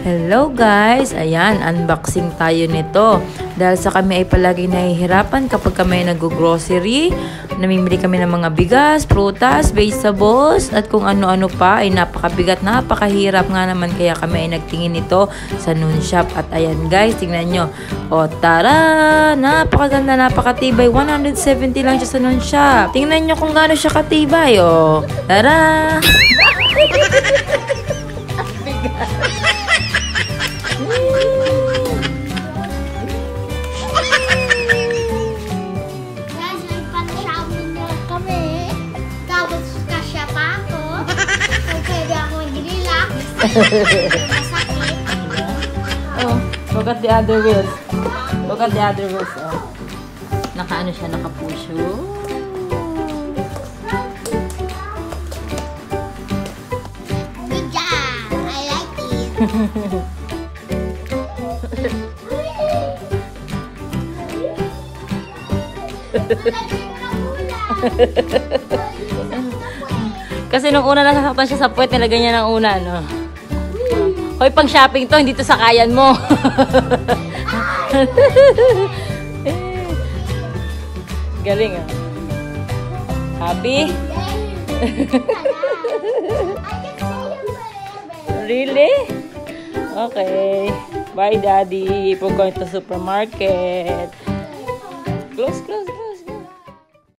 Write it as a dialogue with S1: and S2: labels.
S1: Hello guys! Ayan, unboxing tayo nito. Dahil sa kami ay palagi nahihirapan kapag kami nag-grocery, namimili kami ng mga bigas, prutas, vegetables, at kung ano-ano pa ay napakabigat, napakahirap nga naman kaya kami ay nagtingin ito sa Noon Shop. At ayan guys, tingnan nyo. O tara! Napakaganda, napakatibay. 170 lang siya sa Noon Shop. Tingnan nyo kung gaano siya katibay. O, tara! Oh, look at the other wheels. Look at the other wheels. Oh. Naka-ano siya, naka-pusho.
S2: Good job! I like it.
S1: Kasi nung una nasasaktan siya sa puwet, nilagay niya ng una, no? Hoy, pang shopping to, hindi to sakayan mo. Galing, ah. Happy? Really? Okay. Bye, Daddy. We're going to supermarket. Close, close, close.